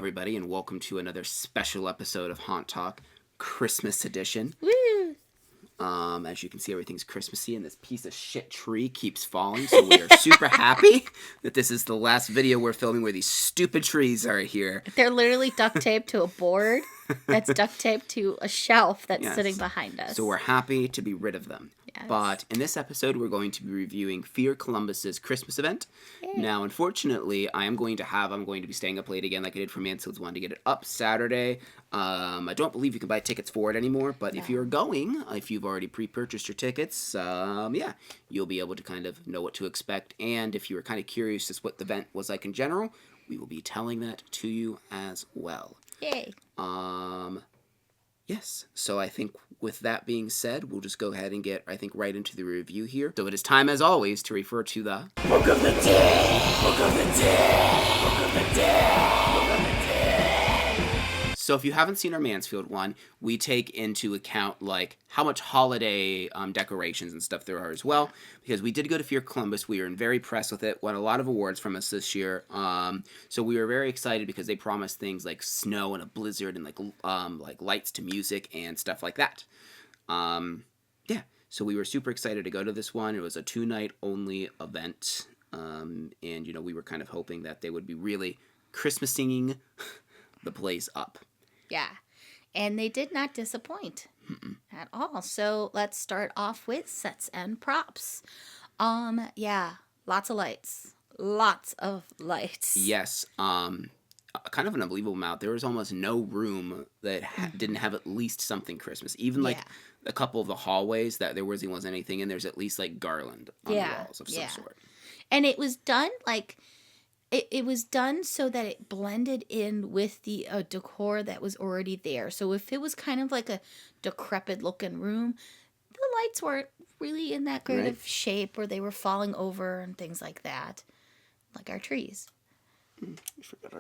everybody, and welcome to another special episode of Haunt Talk, Christmas edition. Woo! As you can see, everything's Christmassy, and this piece of shit tree keeps falling, so we are super happy that this is the last video we're filming where these stupid trees are here. They're literally duct taped to a board that's duct taped to a shelf that's sitting behind us. So we're happy to be rid of them. Yes. But in this episode, we're going to be reviewing Fear Columbus's Christmas event. Yay. Now, unfortunately, I'm going to be staying up late again like I did for Mansfield's one to get it up Saturday. I don't believe you can buy tickets for it anymore, but if you're going, if you've already pre-purchased your tickets, you'll be able to kind of know what to expect. And if you were kind of curious as what the event was like in general, we will be telling that to you as well. Yay. Yes, so I think with that being said, we'll just go ahead and get, right into the review here. So it is time, as always, to refer to the Book of the Dead! Book of the Dead! Book of the Dead! Book of the Dead! So if you haven't seen our Mansfield one, we take into account, how much holiday decorations and stuff there are as well. Because we did go to Fear Columbus. We were very impressed with it. Won a lot of awards from us this year. So we were very excited because they promised things like snow and a blizzard and lights to music and stuff like that. So we were super excited to go to this one. It was a 2-night only event. And, we were kind of hoping that they would be really Christmasing the place up. Yeah. And they did not disappoint at all. So let's start off with sets and props. Lots of lights. Lots of lights. Yes. Kind of an unbelievable amount. There was almost no room that didn't have at least something Christmas. Even a couple of the hallways that there wasn't anything in, there's at least garland on the walls of some sort. And it was done It was done so that it blended in with the decor that was already there. So if it was kind of like a decrepit looking room, the lights weren't really in that great of shape, or they were falling over and things like that, like our trees. I forgot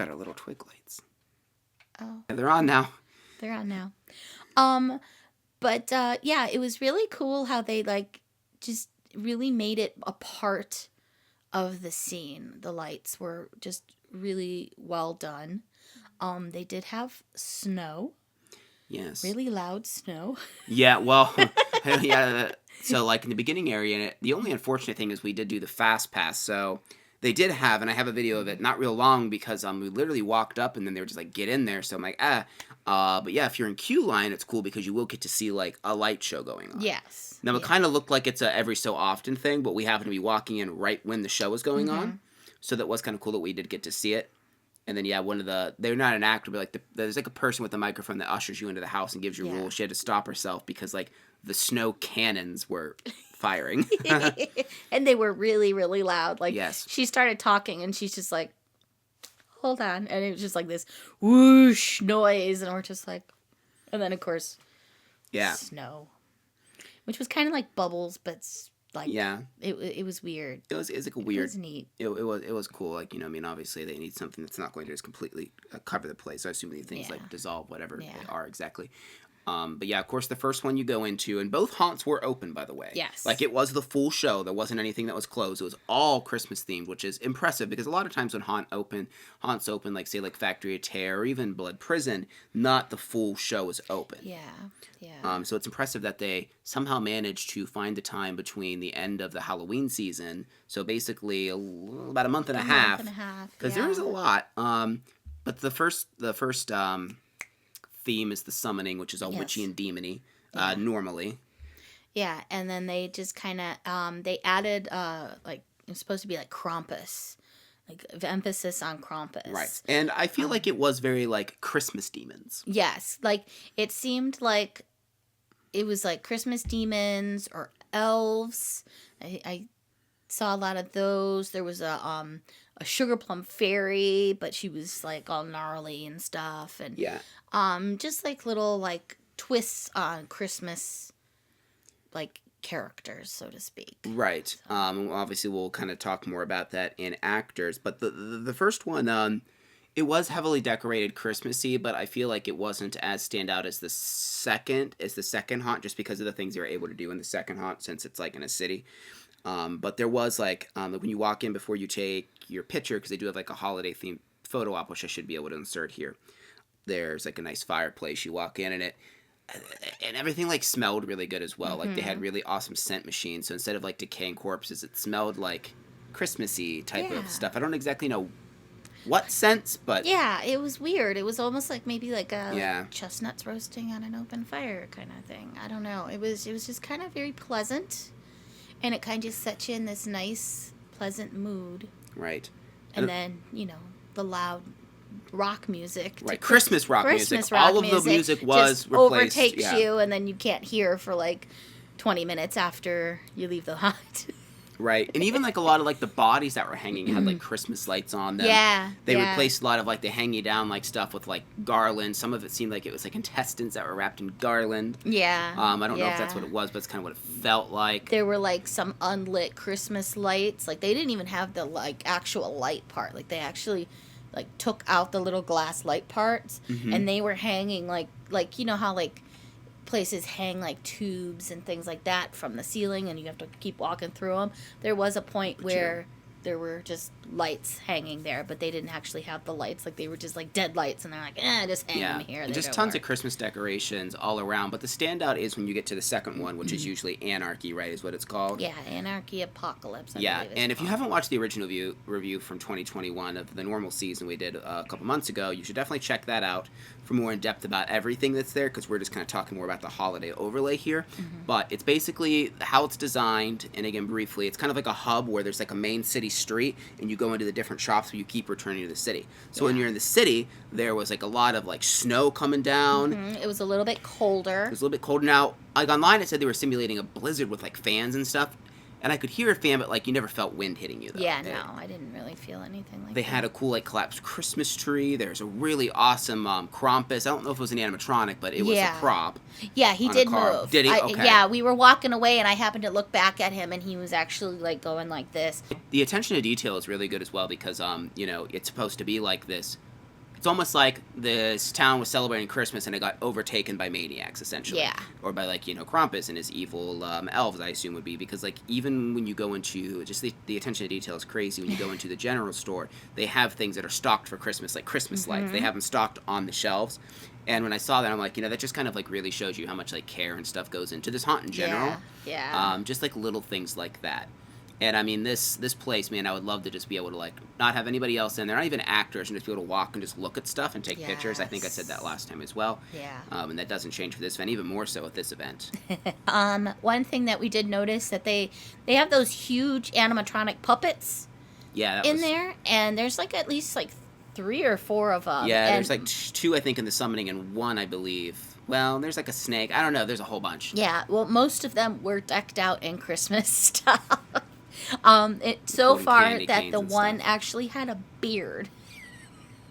our little twig lights. Oh, yeah, they're on now. They're on now. But it was really cool how they just really made it a part of the scene. The lights were just really well done. They did have snow. Yes. Really loud snow. Yeah, well, so in the beginning area, the only unfortunate thing is we did do the fast pass, so they did have, and I have a video of it, not real long, because we literally walked up and then they were just get in there, so I'm but yeah, if you're in queue line, it's cool because you will get to see a light show going on. Yes. Now, it kind of looked like it's a every so often thing, but we happened to be walking in right when the show was going on. So that was kind of cool that we did get to see it. And then, they're not an actor, but there's a person with a microphone that ushers you into the house and gives you rules. She had to stop herself because the snow cannons were firing. And they were really, really loud. Yes. She started talking and she's just hold on. And it was just this whoosh noise. And we're just and then of course, snow. Which was kind of like bubbles, but it was weird. It was a weird. It was neat. It was cool. Obviously they need something that's not going to just completely cover the place. So I assume these things dissolve, whatever they are exactly. But of course, the first one you go into, and both haunts were open, by the way. Yes. It was the full show. There wasn't anything that was closed. It was all Christmas themed, which is impressive because a lot of times when haunts open, say Factory of Terror or even Blood Prison, not the full show is open. Yeah. So it's impressive that they somehow managed to find the time between the end of the Halloween season. So basically, about a month and a half. Because there is a lot. But the first theme is the summoning, which is all witchy and demony, normally. Yeah, and then they just kind of, they added, it's supposed to be Krampus. Emphasis on Krampus. Right. And I feel like it was very, Christmas demons. Yes. It seemed like it was, Christmas demons or elves. I saw a lot of those. There was a sugar plum fairy, but she was, all gnarly and stuff. And just, little, twists on Christmas, characters, so to speak. Right. So. Obviously, we'll kind of talk more about that in actors. But the first one, it was heavily decorated Christmassy, but I feel like it wasn't as standout as the second haunt, just because of the things they were able to do in the second haunt, since it's in a city. But there was when you walk in before you take your picture, because they do have a holiday themed photo op, which I should be able to insert here. There's like a nice fireplace. You walk in and everything like smelled really good as well. Like they had really awesome scent machines. So instead of like decaying corpses, it smelled like Christmassy type of stuff. I don't exactly know what scents, but yeah, it was weird. It was almost like maybe like chestnuts roasting on an open fire kind of thing. I don't know. It was just kind of very pleasant, and it kind of set you in this nice, pleasant mood. Right. And then the loud rock music. Right, Christmas rock music. All of the music was just replaced. Overtakes you, and then you can't hear for like 20 minutes after you leave the hut. Right, and even like a lot of like the bodies that were hanging had like Christmas lights on them. Yeah, they replaced a lot of like the hang you down like stuff with like garland. Some of it seemed like it was like intestines that were wrapped in garland. Yeah, I don't know if that's what it was, but it's kind of what it felt like. There were like some unlit Christmas lights. Like they didn't even have the like actual light part. Like they actually like took out the little glass light parts, and they were hanging like you know how like places hang like tubes and things like that from the ceiling, and you have to keep walking through them. There was a point where there were just lights hanging there, but they didn't actually have the lights. Like they were just like dead lights, and they're like, just hang them here. And just tons of Christmas decorations all around. But the standout is when you get to the second one, which is usually Anarchy, right? Is what it's called. Yeah, Anarchy Apocalypse. And if you haven't watched the original review from 2021 of the normal season we did a couple months ago, you should definitely check that out for more in depth about everything that's there, because we're just kind of talking more about the holiday overlay here. But it's basically how it's designed, and again briefly, it's kind of like a hub where there's like a main city street, and you go into the different shops, but you keep returning to the city. So when you're in the city, there was like a lot of like snow coming down. It was a little bit colder. It was a little bit colder. Now, like online, it said they were simulating a blizzard with like fans and stuff. And I could hear a fan, but like you never felt wind hitting you, though. Yeah, no, I didn't really feel anything like that. They had a cool like collapsed Christmas tree. There's a really awesome Krampus. I don't know if it was an animatronic, but it was a prop. Yeah, he did move. Did he? Okay. Yeah, we were walking away, and I happened to look back at him, and he was actually like going like this. The attention to detail is really good as well, because it's supposed to be like this. It's almost like this town was celebrating Christmas and it got overtaken by maniacs, essentially. Yeah. Or by, like, Krampus and his evil elves, I assume would be. Because, like, even when you go into, just the attention to detail is crazy. When you go into the general store, they have things that are stocked for Christmas, like Christmas lights. They have them stocked on the shelves. And when I saw that, I'm like, that just kind of, like, really shows you how much, like, care and stuff goes into this haunt in general. Yeah. Just, like, little things like that. And I mean, this place, man, I would love to just be able to, like, not have anybody else in there, not even actors, and just be able to walk and just look at stuff and take pictures. I think I said that last time as well. Yeah. And that doesn't change for this event, even more so at this event. One thing that we did notice that they have those huge animatronic puppets in there, and there's, like, at least, like, 3 or 4 of them. Yeah, there's, like, 2, I think, in the summoning, and 1, I believe. Well, there's like a snake. I don't know. There's a whole bunch. Yeah, well, most of them were decked out in Christmas stuff. So far that the one actually had a beard.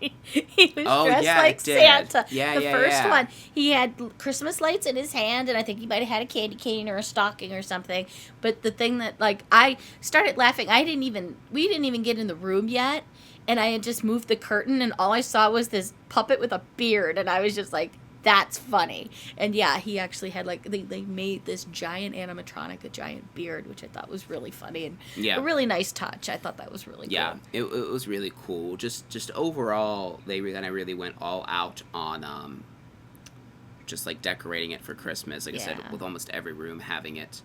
He was dressed like Santa. Yeah, the first one, he had Christmas lights in his hand, and I think he might have had a candy cane or a stocking or something. But the thing that, like, I started laughing. We didn't even get in the room yet, and I had just moved the curtain, and all I saw was this puppet with a beard, and I was just like, that's funny. And yeah, he actually had, like, they made this giant animatronic, a giant beard, which I thought was really funny and a really nice touch. I thought that was really cool. Yeah, it was really cool. Just overall, I really went all out on just like decorating it for Christmas. Like I said, with almost every room having it.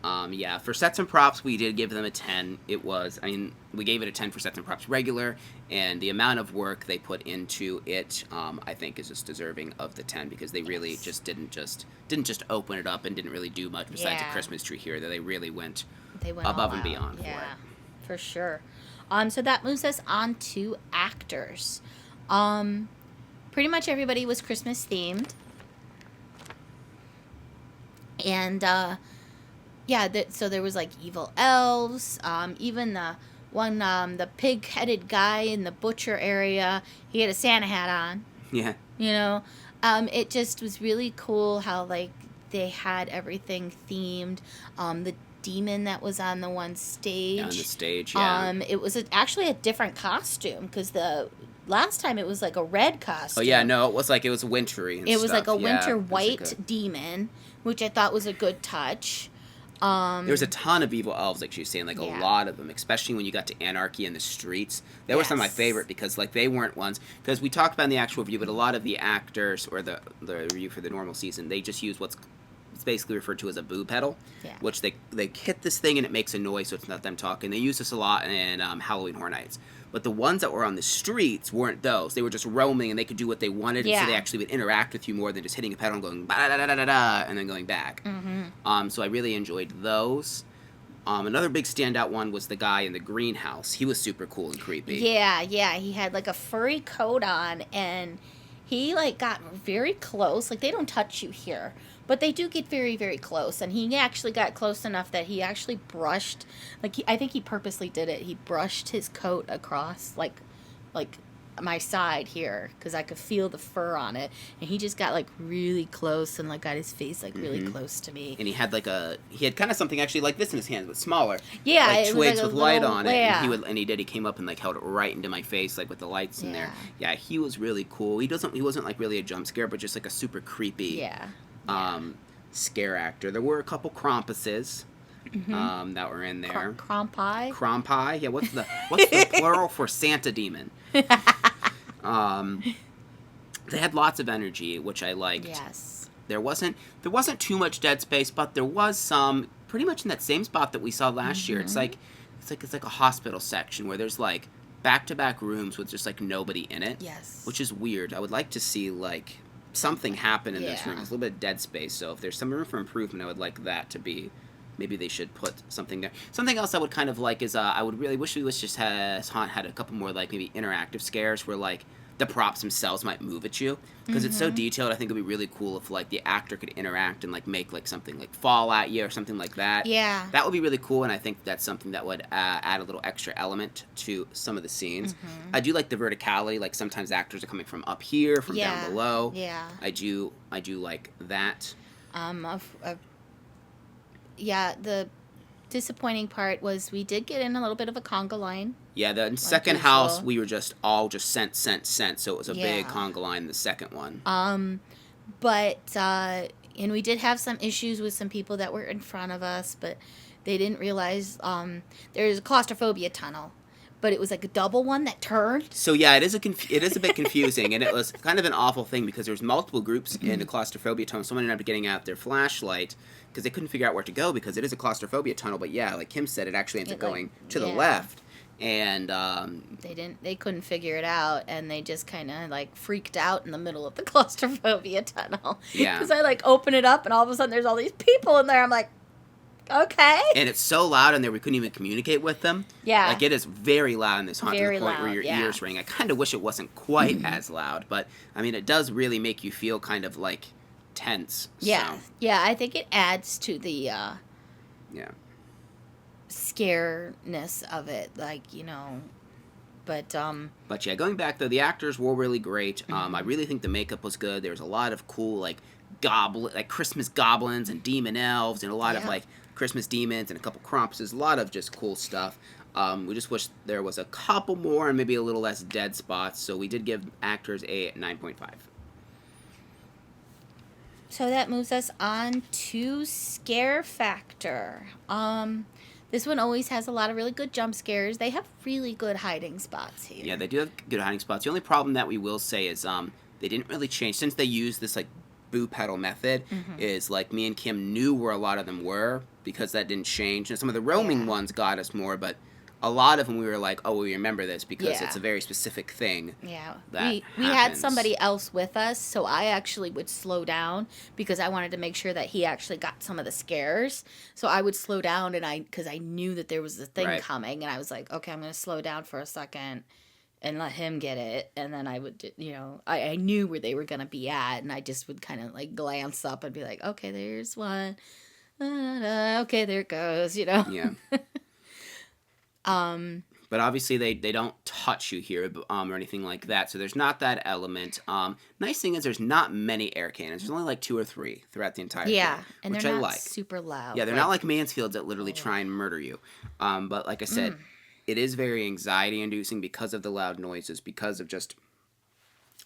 For sets and props, we did give them a 10. We gave it a 10 for sets and props regular, and the amount of work they put into it, I think, is just deserving of the 10, because they really just didn't just open it up and didn't really do much besides a Christmas tree here. They really went above and beyond for it. Yeah, for sure. So that moves us on to actors. Pretty much everybody was Christmas themed, and so there was, like, evil elves, even the one, the pig-headed guy in the butcher area, he had a Santa hat on. Yeah. It just was really cool how, like, they had everything themed. The demon that was on the one stage. On the stage, yeah. It was actually a different costume, because the last time it was, like, a red costume. Oh, yeah, no, it was wintry and It was, stuff. like, a winter white demon, which I thought was a good touch. There's a ton of evil elves, like she was saying, like a lot of them, especially when you got to Anarchy in the Streets. They were some of my favorite because, like, they weren't ones, because we talked about in the actual review, but a lot of the actors, or the review for the normal season, they just use what's basically referred to as a boo pedal, which they hit this thing and it makes a noise, so it's not them talking. They use this a lot in Halloween Horror Nights. But the ones that were on the streets weren't those. They were just roaming, and they could do what they wanted, so they actually would interact with you more than just hitting a pedal and going ba-da-da-da-da-da, and then going back. So I really enjoyed those. Another big standout one was the guy in the greenhouse. He was super cool and creepy. Yeah. He had, like, a furry coat on, and he, like, got very close. Like, they don't touch you here, but they do get very, very close. And he actually got close enough that he actually brushed, like, I think he purposely did it. He brushed his coat across, like my side here, because I could feel the fur on it. And he just got, like, really close and, like, got his face, like, really close to me. And he had, like, he had kind of something actually like this in his hands, but smaller. Yeah, like it twigs was like with light on it. Yeah. And he came up and, like, held it right into my face, like, with the lights in there. Yeah, he was really cool. He wasn't, like, really a jump scare, but just, like, a super creepy scare actor. There were a couple Krampuses that were in there. Krampi? Krampi? Yeah, what's the plural for Santa demon? They had lots of energy, which I liked. Yes. There wasn't too much dead space, but there was some pretty much in that same spot that we saw last year. It's like a hospital section where there's like back-to-back rooms with just like nobody in it. Yes. Which is weird. I would like to see like something happen in this room. There's a little bit of dead space, so if there's some room for improvement, I would like that to be. Maybe they should put something there. Something else I would kind of like is I would really wish just had a couple more like maybe interactive scares where like the props themselves might move at you, because it's so detailed. I think it'd be really cool if like the actor could interact and like make like something like fall at you or something like that. Yeah, that would be really cool, and I think that's something that would add a little extra element to some of the scenes. I do like the verticality, like sometimes actors are coming from up here, from down below. Yeah, I do like that. Yeah, the disappointing part was we did get in a little bit of a conga line. Yeah, the second house, we were just sent, so it was a big conga line in the second one. But, and we did have some issues with some people that were in front of us, but they didn't realize there's a claustrophobia tunnel. But it was like a double one that turned. So yeah, it is a bit confusing, and it was kind of an awful thing because there's multiple groups in the claustrophobia tunnel. Someone ended up getting out their flashlight because they couldn't figure out where to go because it is a claustrophobia tunnel. But yeah, like Kim said, it actually ends up going to the left, and they couldn't figure it out, and they just kind of like freaked out in the middle of the claustrophobia tunnel. Yeah, because I like open it up, and all of a sudden there's all these people in there. I'm like, okay. And it's so loud in there we couldn't even communicate with them. Yeah. Like it is very loud in this haunted Very point loud, where your ears ring. I kind of wish it wasn't quite as loud, but I mean it does really make you feel kind of like tense. Yeah. So. Yeah, I think it adds to the scareness of it, like, you know. But yeah, going back though, the actors were really great. I really think the makeup was good. There was a lot of cool like Christmas goblins and demon elves and a lot of like Christmas demons and a couple Krampuses, a lot of just cool stuff. We just wish there was a couple more and maybe a little less dead spots, so we did give actors a 9.5. So that moves us on to scare factor. This one always has a lot of really good jump scares. They have really good hiding spots here. Yeah, they do have good hiding spots. The only problem that we will say is they didn't really change since they used this like boo pedal method. Is like me and Kim knew where a lot of them were because that didn't change. And some of the roaming ones got us more, but a lot of them we were like, oh, we remember this because it's a very specific thing. Yeah, we had somebody else with us, so I actually would slow down because I wanted to make sure that he actually got some of the scares. So I would slow down, because I knew that there was a thing coming, and I was like, okay, I'm going to slow down for a second and let him get it, and then I would, you know, I knew where they were going to be at, and I just would kind of like glance up and be like, okay, there's one. Okay, there it goes, you know. Yeah. But obviously they don't touch you here or anything like that, so there's not that element. Nice thing is there's not many air cannons. There's only like 2 or 3 throughout the entire thing, and which they're not I like. super loud. Yeah, they're not like Mansfields that literally try and murder you. But like I said, it is very anxiety-inducing because of the loud noises, because of just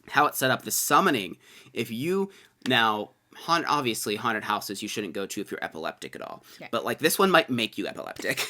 how it's set up. The summoning, if you... Now, obviously haunted houses you shouldn't go to if you're epileptic at all. Right. But like this one might make you epileptic.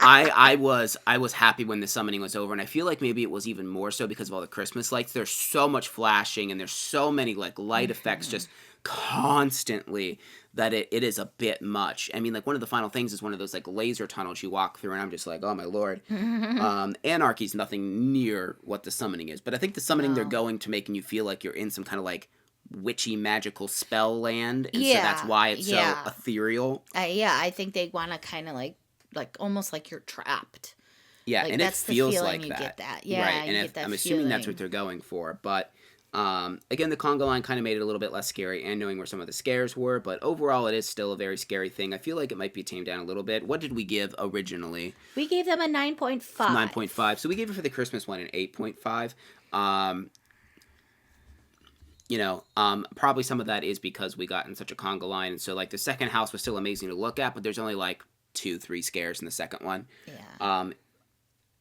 I was happy when the summoning was over, and I feel like maybe it was even more so because of all the Christmas lights. There's so much flashing and there's so many like light effects just constantly that it is a bit much. I mean, like one of the final things is one of those like laser tunnels you walk through, and I'm just like, oh my lord. Anarchy's nothing near what the summoning is, but I think the summoning they're going to making you feel like you're in some kind of like witchy magical spell land, and so that's why it's so ethereal. I think they want to kind of like almost like you're trapped. Yeah, like, and it feels like you that. Get that. Yeah, right. And get that I'm assuming feeling. that's what they're going for. But again, the conga line kind of made it a little bit less scary, and knowing where some of the scares were. But overall, it is still a very scary thing. I feel like it might be tamed down a little bit. What did we give originally? We gave them a 9.5. 9.5. So we gave it for the Christmas one an 8.5. Probably some of that is because we got in such a conga line, and so like the second house was still amazing to look at, but there's only like 2-3 scares in the second one.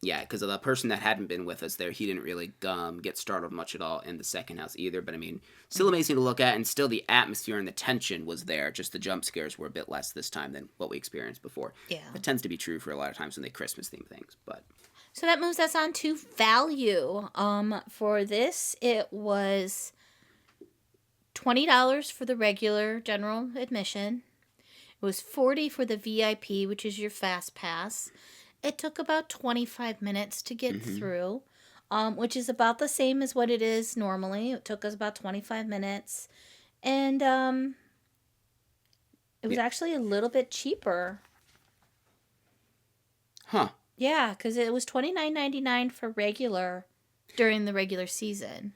Because of the person that hadn't been with us there, he didn't really get startled much at all in the second house either. But I mean, still amazing to look at, and still the atmosphere and the tension was there. Just the jump scares were a bit less this time than what we experienced before. Yeah, that tends to be true for a lot of times when they Christmas theme things. But so that moves us on to value. For this, it was $20 for the regular general admission. It was $40 for the VIP, which is your fast pass. It took about 25 minutes to get through, which is about the same as what it is normally. It took us about 25 minutes. And it was actually a little bit cheaper. Huh. Yeah, because it was $29.99 for regular during the regular season.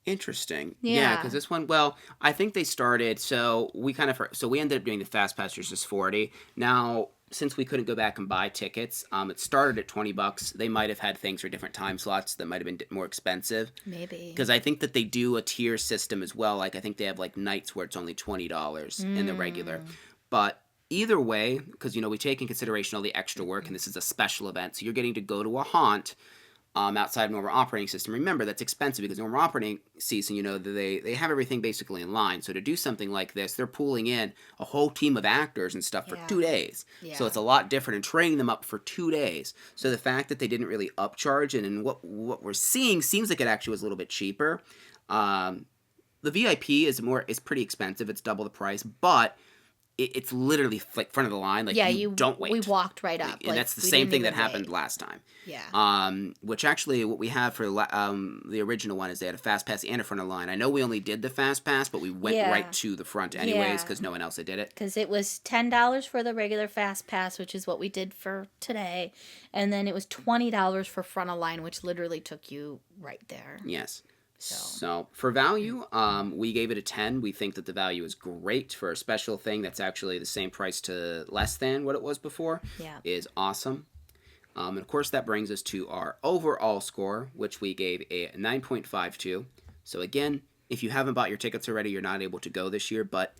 Interesting. Yeah, because this one, well, I think they started, so we ended up doing the fast pass, which is $40. Now, since we couldn't go back and buy tickets, it started at $20. They might have had things for different time slots that might have been more expensive. Maybe. Because I think that they do a tier system as well. Like, I think they have like nights where it's only $20 in the regular. But either way, because, we take in consideration all the extra work, and this is a special event, so you're getting to go to a haunt outside of normal operating system. Remember, that's expensive because normal operating season, they have everything basically in line. So to do something like this, they're pulling in a whole team of actors and stuff for 2 days. Yeah. So it's a lot different, and training them up for 2 days. So the fact that they didn't really upcharge, and what we're seeing seems like it actually was a little bit cheaper. The VIP is pretty expensive. It's double the price, but it's literally like front of the line. Like, you don't wait. We walked right up. And that's the same thing that happened last time. Yeah. Which actually, what we have for the original one is they had a fast pass and a front of the line. I know we only did the fast pass, but we went right to the front anyways because no one else did it. Because it was $10 for the regular fast pass, which is what we did for today, and then it was $20 for front of line, which literally took you right there. Yes. So for value, we gave it a 10. We think that the value is great for a special thing that's actually the same price to less than what it was before. Yeah. Is awesome. And of course, that brings us to our overall score, which we gave a 9.52. So again, if you haven't bought your tickets already, you're not able to go this year, but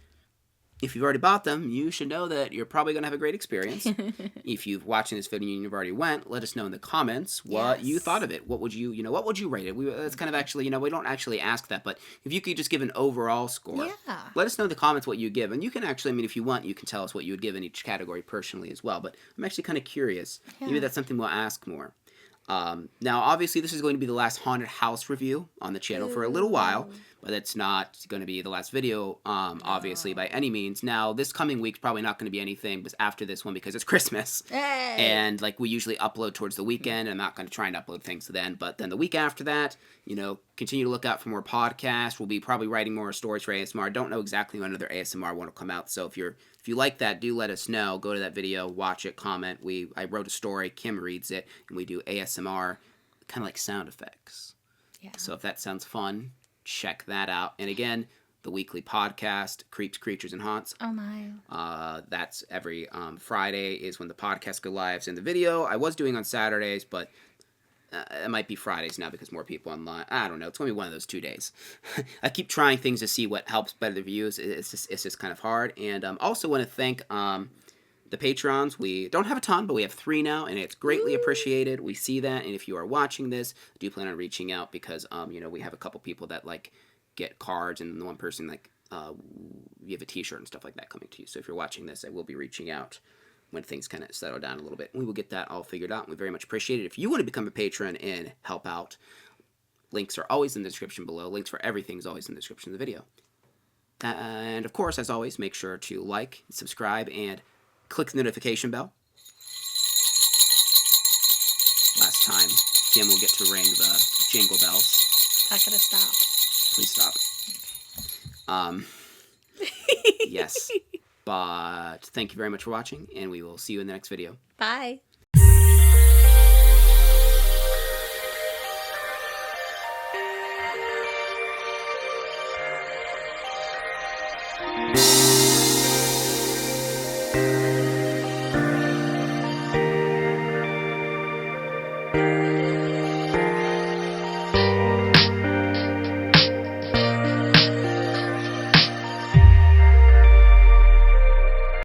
if you've already bought them, you should know that you're probably going to have a great experience. If you've watching this video and you've already went, let us know in the comments what you thought of it. What would you, what would you rate it? That's kind of actually, we don't actually ask that, but if you could just give an overall score, let us know in the comments what you give. And you can actually, if you want, you can tell us what you would give in each category personally as well. But I'm actually kind of curious. Yeah. Maybe that's something we'll ask more. Now, obviously, this is going to be the last haunted house review on the channel for a little while, but it's not going to be the last video, obviously, by any means. Now, this coming week's probably not going to be anything but after this one because it's Christmas. Hey. And, we usually upload towards the weekend, and I'm not going to try and upload things then. But then the week after that, continue to look out for more podcasts. We'll be probably writing more stories for ASMR. I don't know exactly when another ASMR one will come out, so if you like that, do let us know. Go to that video, watch it, comment. I wrote a story, Kim reads it, and we do ASMR, kind of like sound effects. Yeah. So if that sounds fun, check that out. And again, the weekly podcast, Creeps, Creatures, and Haunts. Oh my. That's every Friday is when the podcast go live. And the video I was doing on Saturdays, but it might be Fridays now because more people online. I don't know. It's going to be one of those 2 days. I keep trying things to see what helps better the views. It's just kind of hard. And also want to thank the Patrons. We don't have a ton, but we have 3 now, and it's greatly appreciated. We see that. And if you are watching this, I do plan on reaching out because, we have a couple people that, get cards, and the one person, you have a t-shirt and stuff like that coming to you. So if you're watching this, I will be reaching out when things kind of settle down a little bit. We will get that all figured out. We very much appreciate it. If you want to become a patron and help out, links are always in the description below. Links for everything is always in the description of the video. And of course, as always, make sure to like, subscribe, and click the notification bell. Last time, Kim will get to ring the jingle bells. Not gonna stop. Please stop. Yes. But thank you very much for watching, and we will see you in the next video. Bye.